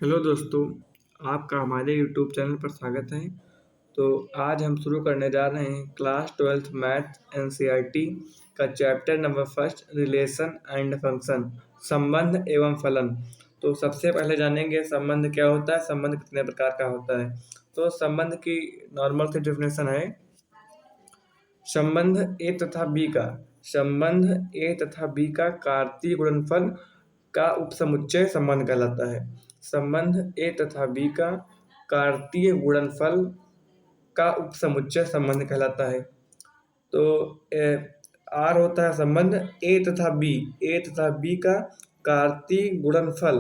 Hello दोस्तों, आपका हमारे यूट्यूब चैनल पर स्वागत है। तो आज हम शुरू करने जा रहे हैं क्लास 12th मैथ एनसीईआरटी का chapter number first relation and function, संबंध एवं फलन। तो सबसे पहले जानेंगे संबंध क्या होता है, संबंध कितने प्रकार का होता है। तो संबंध की नॉर्मल सी डेफिनेशन है, संबंध ए तथा बी का कार्तीय गुणनफल का उपसमुच्चय संबंध कहलाता है। संबंध ए तथा बी का कार्तीय गुणनफल का उपसमुच्चय संबंध कहलाता है। तो आर होता है संबंध ए तथा बी का कार्तीय गुणनफल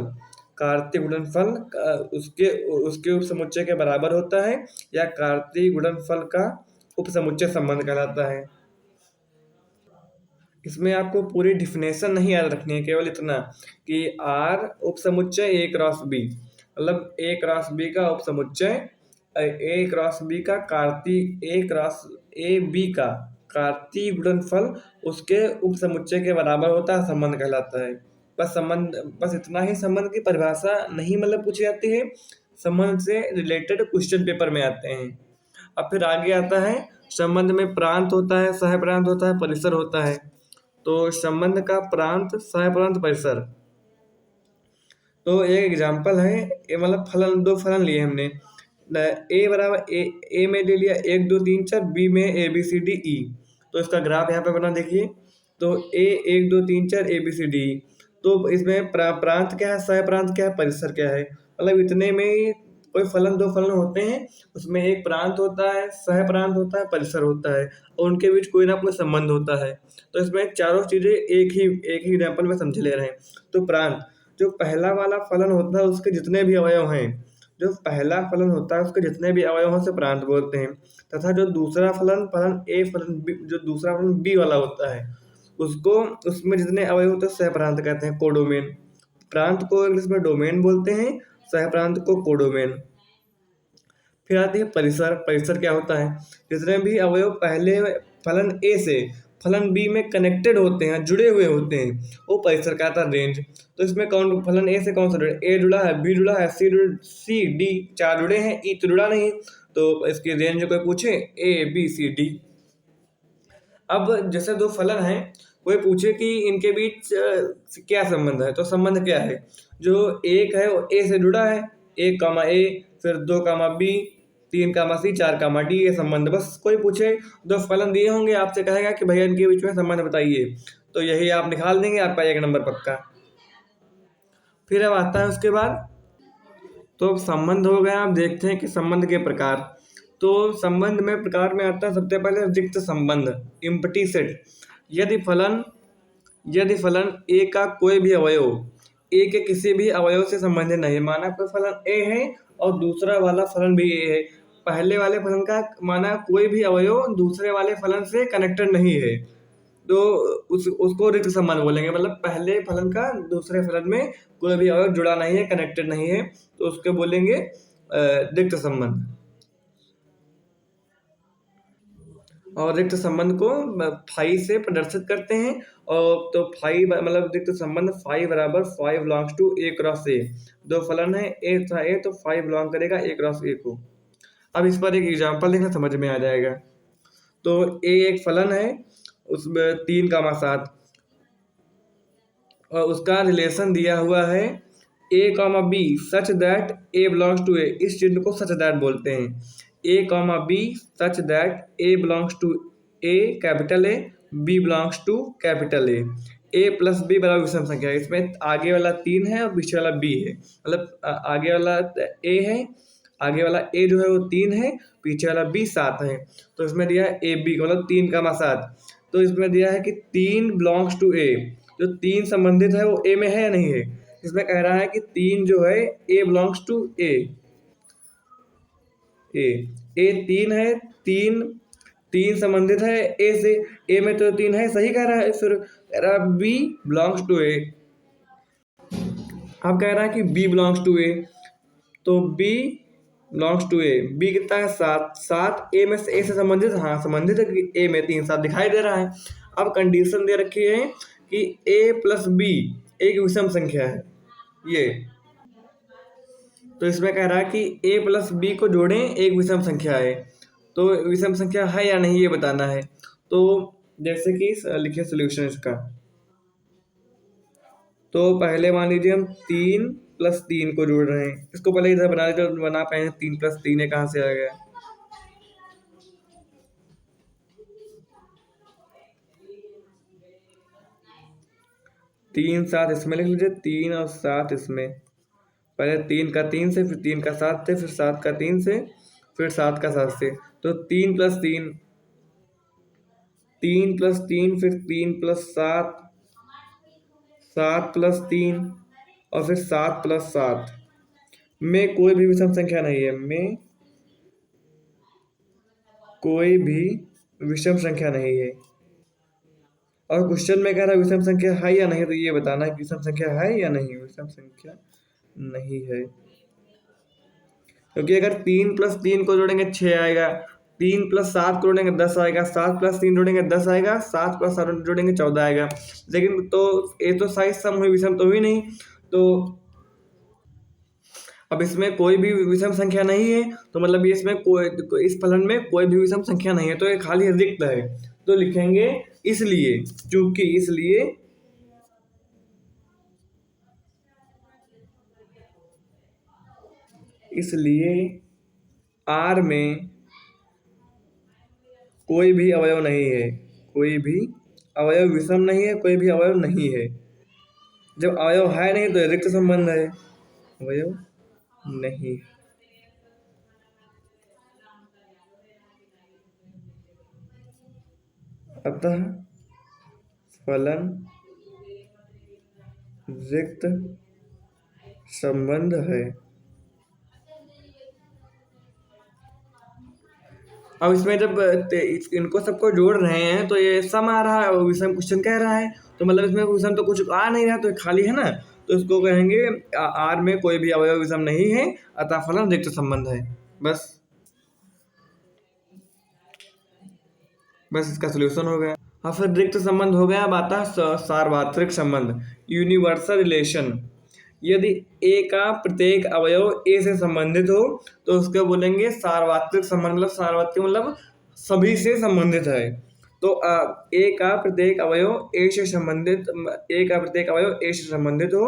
उसके उसके उपसमुच्चय के बराबर होता है या कार्तीय गुणनफल का उपसमुच्चय संबंध कहलाता है। इसमें आपको पूरी डिफिनेशन नहीं याद रखनी है, केवल इतना कि आर उपसमुच्चय ए क्रॉस बी, मतलब ए क्रॉस बी का उपसमुच्चय ए क्रॉस बी का कार्तीय गुणनफल उसके उपसमुच्चय के बराबर होता है, संबंध कहलाता है। बस इतना ही संबंध की परिभाषा नहीं मतलब पूछी जाती है, संबंध से रिलेटेड क्वेश्चन पेपर में आते हैं। अब फिर आगे आता है, संबंध में प्रांत होता है, सहप्रांत होता है, परिसर होता है। तो संबंध का प्रांत, सहप्रांत, परिसर। तो एक एग्जांपल है, ये मतलब फलन, दो फलन लिए हमने। ए बराबर ए में ले लिया 1 2 3 4, बी में A B C D E. तो इसका ग्राफ यहाँ पे बना देखिए। तो ए 1 2 3 4 A B C D E. तो इसमें प्रांत क्या है, सहप्रांत क्या है, परिसर क्या है। मतलब इतने में कोई फलन, दो फलन होते हैं, उसमें एक प्रांत होता है, सहप्रांत होता है, परिसर होता है, और उनके बीच कोई ना कोई संबंध होता है। तो इसमें चारों चीजें एक ही एग्जाम्पल में समझ ले रहे हैं। तो प्रांत, जो पहला वाला फलन होता है उसके जितने भी अवयव हैं, उसे प्रांत बोलते हैं। तथा जो दूसरा फलन ए, जो दूसरा फलन बी वाला होता है, उसमें जितने अवयव होते हैं सहप्रांत कहते हैं, कोडोमेन। प्रांत को इंग्लिश में डोमेन बोलते हैं, सहप्रांत को कोडोमेन। फिर आती है परिसर। परिसर क्या होता है, जितने भी अवयव पहले फलन ए से फलन बी में कनेक्टेड होते हैं, जुड़े हुए होते हैं, वो परिसर का आता है रेंज। तो इसमें कौन फलन ए से कौन सा जुड़े, ए जुड़ा है, बी जुड़ा है, सी डी 4 जुड़े हैं, ई तो जुड़ा नहीं। तो इसकी रेंज कोई पूछे, ए बी सी डी। अब जैसे दो फलन हैं, कोई पूछे कि इनके बीच क्या संबंध है, तो संबंध क्या है, जो एक है वो ए से जुड़ा है, 1 कामा ए, फिर 2 कामा बी, 3 कामा सी, 4 कामा डी, ये संबंध। बस कोई पूछे, दो फलन दिए होंगे, आपसे कहेगा कि भैया इनके बीच में संबंध बताइए, तो यही आप निकाल देंगे, आपका 1 नंबर पक्का। फिर अब आता है उसके बाद, तो संबंध हो गया। आप देखते हैं कि संबंध के प्रकार। तो संबंध में प्रकार में आता है सबसे पहले रिक्त संबंध, एम्प्टी सेट। यदि फलन ए का कोई भी अवयव ए के किसी भी अवयव से संबंधित नहीं है, माना कोई फलन ए है और दूसरा वाला फलन भी ए है, पहले वाले फलन का माना कोई भी अवयव दूसरे वाले फलन से कनेक्टेड नहीं है, तो उसको रिक्त संबंध बोलेंगे। मतलब पहले फलन का दूसरे फलन में कोई भी अवयव जुड़ा नहीं है, कनेक्टेड नहीं है, तो उसके बोलेंगे रिक्त संबंध। और रिक्त संबंध को फाई से प्रदर्शित करते हैं। और तो फाई मतलब रिक्त संबंध फाई बराबर phi belongs to A cross A. दो फलन है ए तथा ए, तो फाई बिलोंग करेगा ए क्रॉस ए को। अब इस पर एक एग्जांपल देखना, समझ में आ जाएगा। तो ए एक फलन है, उसमें 3 कामा 7, और उसका रिलेशन दिया हुआ है A comma B such that A belongs to A. इस चिन्ह को सच दैट बोलते हैं। A comma B such that A belongs to A, capital A, B belongs to capital A. A plus B बराबर विषम संख्या है। इसमें आगे वाला 3 है और पीछे वाला बी है, मतलब आगे वाला ए है, आगे वाला ए जो है वो 3 है, पीछे वाला बी 7 है। तो इसमें दिया है ए बी मतलब 3 कामा 7। तो इसमें दिया है कि 3 बिलोंग्स टू ए, जो 3 संबंधित है वो ए में है या नहीं है। इसमें कह रहा है कि 3 जो है ए बिलोंग्स टू ए, ए 3 है, 3 संबंधित है ए से, ए में तो 3 है, सही कह रहा है। फिर कह रहा है बी बिलोंग्स टू ए। अब कह रहा है कि बी बिलोंग्स टू ए, तो B belongs to A, B कितना है 7 ए में से, ए से संबंधित, हाँ संबंधित है कि ए में 3 7 दिखाई दे रहा है। अब कंडीशन दे रखी है कि ए प्लस बी एक विषम संख्या है, ये तो इसमें कह रहा है कि ए प्लस बी को जोड़ें, एक विषम संख्या है, तो विषम संख्या है या नहीं ये बताना है। तो जैसे कि लिखिए सोल्यूशन इसका। तो पहले मान लीजिए हम 3 + 3 को जोड़ रहे हैं, इसको पहले इधर बना पाए, 3 + 3 कहाँ से आ गया। 3 7 इसमें लिख लीजिए, 3 और 7 इसमें। पहले 3 का 3 से, फिर 3 का 7 से, फिर 7 का 3 से, फिर 7 का 7 से। तो 3 + 3, 3 + 3, फिर 3 + 7, 7 + 3 और फिर 7 + 7 में कोई भी विषम संख्या नहीं है, में कोई भी विषम संख्या नहीं है। और क्वेश्चन में कह रहा है विषम संख्या है या नहीं, तो ये बताना है कि विषम संख्या है या नहीं। विषम संख्या नहीं है, क्योंकि अगर 3 + 3 को जोड़ेंगे 6 आएगा, 3 + 7 को जोड़ेंगे 10 आएगा, 7 + 3 जोड़ेंगे 10 आएगा, 7 + 7 जोड़ेंगे 14 आएगा। लेकिन तो ये तो साइज सम हुई, विषम तो हुई नहीं। तो अब इसमें कोई भी विषम संख्या नहीं है, तो मतलब ये इसमें इस फलन में कोई भी विषम संख्या नहीं है, तो ये खाली रिक्त है। तो लिखेंगे इसलिए, चूंकि, इसलिए R में कोई भी अवयव नहीं है, कोई भी अवयव विषम नहीं है, कोई भी अवयव नहीं है। जब अवयव है नहीं तो रिक्त संबंध है, अवयव नहीं। अतः फलन रिक्त संबंध है। अब इसमें जब इनको सबको जोड़ रहे हैं तो ये सम आ रहा है, विषम क्वेश्चन कह रहा है, तो मतलब इसमें विषम तो कुछ आ नहीं रहा, तो खाली है ना। तो इसको कहेंगे आर में कोई भी अवयव विषम नहीं है, अतः फलन रिक्त संबंध है। बस इसका सोल्यूशन हो गया। हाँ, फिर रिक्त संबंध हो गया। अब आता है सार्वत्रिक संबंध, यूनिवर्सल रिलेशन। यदि ए का प्रत्येक अवयव ए से संबंधित हो तो उसको बोलेंगे सार्वत्रिक संबंध। मतलब सार्वत्रिक मतलब सभी से संबंधित है। तो ए का प्रत्येक अवयव ए से संबंधित, ए का प्रत्येक अवयव ए से संबंधित हो,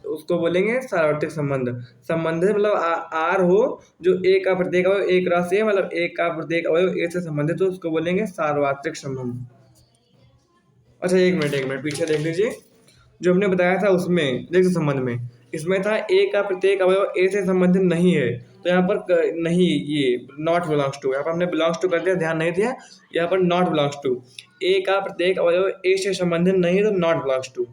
उसको बोलेंगे सार्वत्रिक संबंध। संबंधित मतलब आर हो, जो ए का प्रत्येक अवयव एक राशि है, मतलब ए का प्रत्येक अवयव ए से संबंधित हो, उसको बोलेंगे सार्वत्रिक संबंध। अच्छा, एक मिनट पीछे देख लीजिए। जो हमने बताया था उसमें रिक्त संबंध में, इसमें था ए का प्रत्येक अवयव ए से संबंधित नहीं है, तो यहाँ पर नहीं, ये नॉट बिलोंग्स टू, यहाँ पर हमने बिलोंग्स टू कर दिया, ध्यान नहीं दिया। यहाँ पर नॉट बिलोंग्स टू, ए का प्रत्येक अवयव ए से संबंधित नहीं है, तो नॉट बिलोंग्स टू।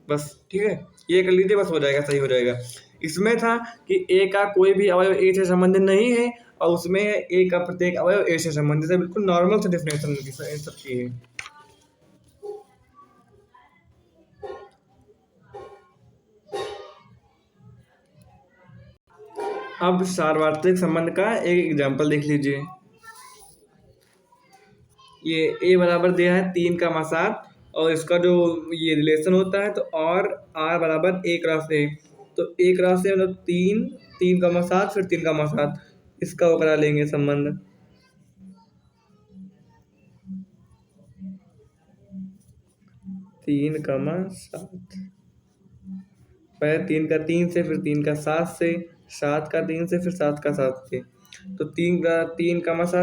बस ठीक है, ये कर लीजिए, बस हो जाएगा, सही हो जाएगा। इसमें था कि ए का कोई भी अवयव ए से संबंधित नहीं है, और उसमें ए का प्रत्येक अवयव ए से संबंधित है। बिल्कुल नॉर्मल से डेफिनेशन इन सब की है। अब सार्वत्रिक संबंध का एक एग्जाम्पल देख लीजिए। ये ए बराबर दिया है 3, 7, और इसका जो ये रिलेशन होता है, तो और आर बराबर ए क्रॉस ए। तो ए क्रॉस ए मतलब 3, 3, 7, फिर 3, 7, इसका वो करा लेंगे संबंध। 3, 7, पहले 3 का 3 से, फिर 3 का 7 से, 7 का 3 से, फिर 7 का 7 से। तो 3, 7,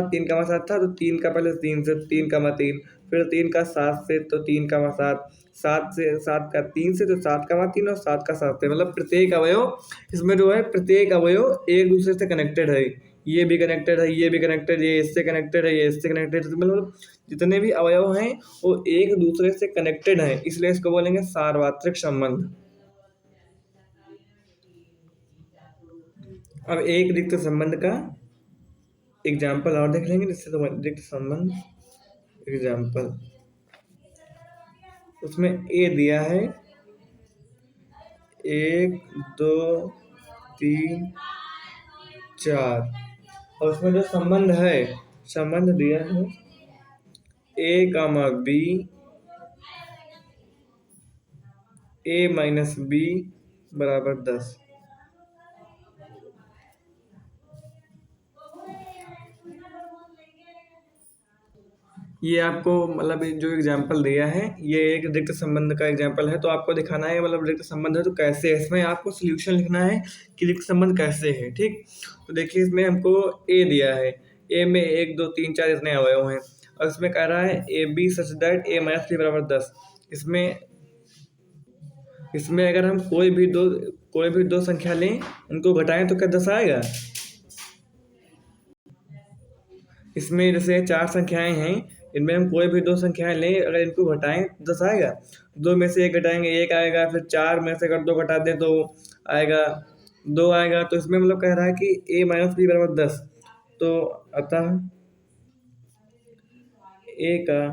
3, 7 था, तो 3 का पहले 3 से 3, 3, फिर 3 का 7 से, तो 3, 7, 7 से, 7 का 3 से, तो 7, 3 और 7 का 7 से। मतलब प्रत्येक अवयव इसमें जो है, प्रत्येक अवयव एक दूसरे से कनेक्टेड है। ये भी कनेक्टेड है, ये भी कनेक्टेड, ये इससे कनेक्टेड है, ये इससे कनेक्टेड है। मतलब जितने भी अवयव हैं वो एक दूसरे से कनेक्टेड हैं, इसलिए इसको बोलेंगे सार्वत्रिक संबंध। अब एक रिक्त संबंध का एग्जाम्पल और देख लेंगे, जिससे तो रिक्त संबंध एग्जाम्पल, उसमें ए दिया है 1, 2, 3, 4, और उसमें जो संबंध है, संबंध दिया है a, b, a - b = 10। ये आपको मतलब ये जो एग्जाम्पल दिया है ये एक रिक्त संबंध का एग्जाम्पल है, तो आपको दिखाना है मतलब रिक्त संबंध है तो कैसे है, इसमें आपको सोल्यूशन लिखना है कि रिक्त संबंध कैसे है। ठीक, तो देखिए इसमें हमको ए दिया है, ए में 1 2 3 4 इतने अवयव हैं और इसमें कह रहा है A B such that A minus B बराबर 10। इसमें इसमें अगर हम कोई भी दो संख्या लें उनको घटाएं तो क्या 10 आएगा। इसमें जैसे 4 संख्याएं हैं, इनमें हम कोई भी 2 संख्याएं लें अगर इनको घटाएं तो 10 आएगा। 2 में से 1 घटाएंगे 1 आएगा, फिर 4 में से अगर 2 घटा दें तो आएगा 2 आएगा। तो इसमें मतलब कह रहा है कि a माइनस बी बराबर 10। तो अतः a का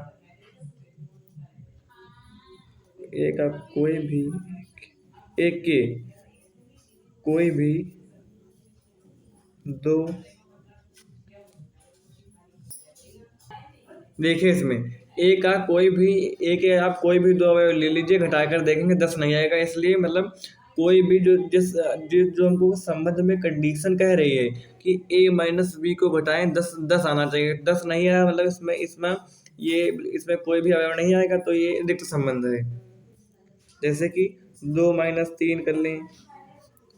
कोई भी a के कोई भी दो, देखिए इसमें ए का कोई भी ए के आप कोई भी दो अवयव ले लीजिए, घटाकर देखेंगे 10 नहीं आएगा। इसलिए मतलब कोई भी जो हमको संबंध में कंडीशन कह रही है कि ए माइनस बी को घटाएं 10 आना चाहिए, 10 नहीं आया मतलब इसमें कोई भी अवयव नहीं आएगा, तो ये रिक्त संबंध है। जैसे कि 2 माइनस 3 कर लें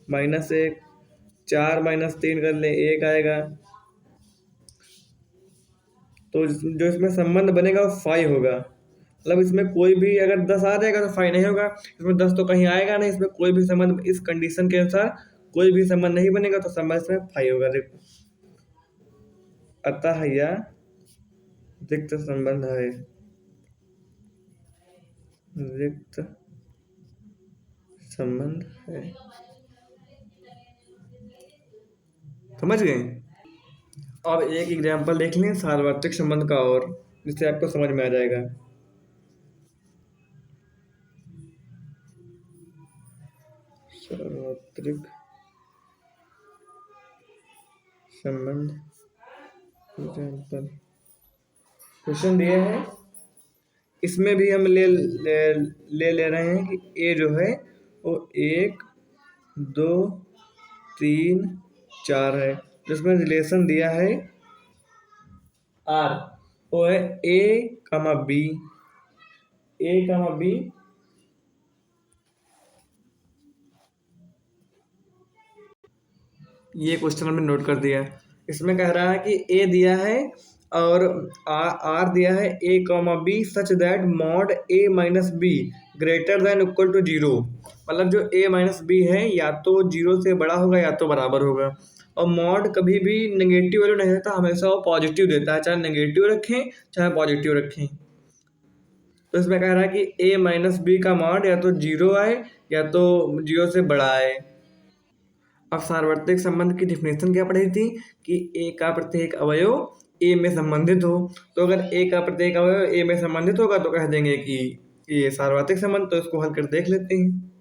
-1, 4 माइनस 3 कर लें 1 आएगा। तो जो इसमें संबंध बनेगा वो फाई होगा, मतलब इसमें कोई भी अगर 10 आ जाएगा तो फाई नहीं होगा, इसमें 10 तो कहीं आएगा नहीं, इसमें कोई भी संबंध इस कंडीशन के अनुसार कोई भी संबंध नहीं बनेगा तो संबंध इसमें फाई होगा। अतः यह रिक्त संबंध है, रिक्त संबंध है। समझ गए। अब एक एग्जाम्पल देख लें सार्वत्रिक संबंध का और, जिससे आपको समझ में आ जाएगा। सार्वत्रिक संबंध एग्जाम्पल क्वेश्चन दिए हैं, इसमें भी हम ले रहे हैं कि ए जो है वो 1 2 3 4 है, जिसमें रिलेशन दिया है आर, वो है ए कमा बी ये क्वेश्चन हमने नोट कर दिया। इसमें कह रहा है कि ए दिया है और आर दिया है A comma B such that mod A minus B greater than equal to 0। मतलब जो ए माइनस बी है या तो 0 से बड़ा होगा या तो बराबर होगा, और मॉड कभी भी नेगेटिव वैल्यू नहीं देता, हमेशा वो पॉजिटिव देता है, चाहे नेगेटिव रखें चाहे पॉजिटिव रखें। तो इसमें कह रहा है कि ए माइनस बी का मॉड या तो 0 आए या तो 0 से बड़ा आए। अब सार्वत्रिक संबंध की डिफिनेशन क्या पढ़ी थी कि ए का प्रत्येक अवयव ए में संबंधित हो, तो अगर ए का प्रत्येक अवयव ए में संबंधित होगा तो कह देंगे कि ये सार्वत्रिक संबंध। तो इसको हल कर देख लेते हैं।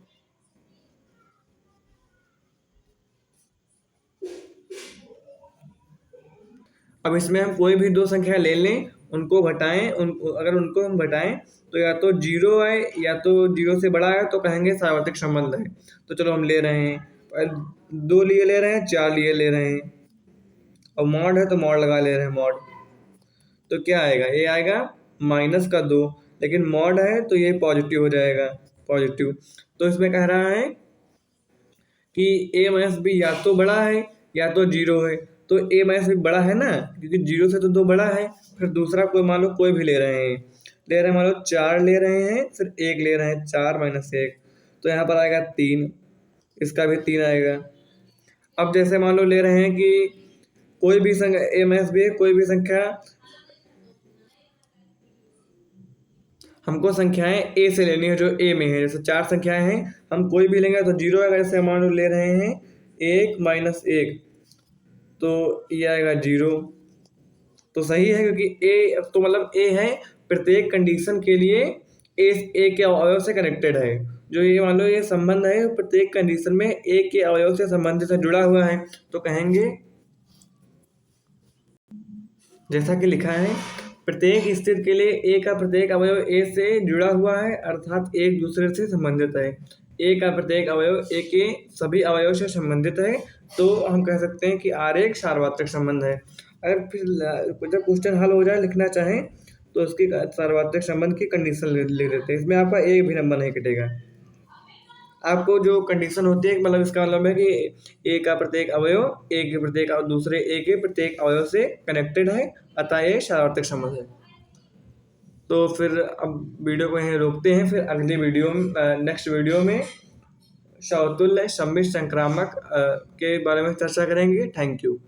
अब इसमें हम कोई भी 2 संख्या ले लें, उनको घटाएं, अगर उनको हम घटाएं तो या तो 0 आए या तो 0 से बड़ा आए तो कहेंगे सार्वत्रिक संबंध है। तो चलो हम ले रहे हैं 2 लिए ले रहे हैं, 4 लिए ले रहे हैं, और मॉड है तो मॉड लगा ले रहे हैं मॉड। तो क्या आएगा, ये आएगा -2, लेकिन मॉड है तो ये पॉजिटिव हो जाएगा, पॉजिटिव। तो इसमें कह रहा है कि ए माइनस बी या तो बड़ा है या तो 0 है, तो ए माइनस बी बड़ा है ना, क्योंकि 0 से तो 2 बड़ा है। फिर दूसरा कोई मान लो कोई भी ले रहे हैं मान लो 4 ले रहे हैं, फिर 1 ले रहे हैं, 4 माइनस 1, तो यहाँ पर आएगा 3, इसका भी 3 आएगा। अब जैसे मान लो ले रहे हैं कि कोई भी संख्या ए माइनस बी है, कोई भी संख्या, हमको संख्याएं ए से लेनी है जो ए में है। जैसे 4 संख्याएं हैं, हम कोई भी लेंगे तो 0 आएगा। जैसे मान लो ले रहे हैं 1 माइनस 1, तो ये आएगा 0। तो सही है क्योंकि ए तो मतलब ए है प्रत्येक कंडीशन के लिए ए के अवयव से कनेक्टेड है। जो ये मान लो ये संबंध है प्रत्येक कंडीशन में ए के अवयव से संबंधित से जुड़ा हुआ है, तो कहेंगे जैसा कि लिखा है प्रत्येक स्थिति के लिए ए का प्रत्येक अवयव ए से जुड़ा हुआ है, अर्थात एक दूसरे से संबंधित है। ए का प्रत्येक अवयव ए के सभी अवयव से संबंधित है, तो हम कह सकते हैं कि आर एक सार्वत्रिक संबंध है। अगर फिर जब क्वेश्चन हल हो जाए लिखना चाहें तो उसकी सार्वत्रिक संबंध की कंडीशन लिख देते हैं। इसमें आपका एक भी नंबर नहीं कटेगा। आपको जो कंडीशन होती है, मतलब इसका मतलब है कि ए का प्रत्येक अवयव ए के प्रत्येक दूसरे ए के प्रत्येक अवयव से कनेक्टेड है, अतः ये सार्वत्रिक संबंध है। तो फिर अब वीडियो को यहीं रोकते हैं, फिर अगली वीडियो में नेक्स्ट वीडियो में समतुल्य सममित संक्रामक के बारे में चर्चा करेंगे। Thank you.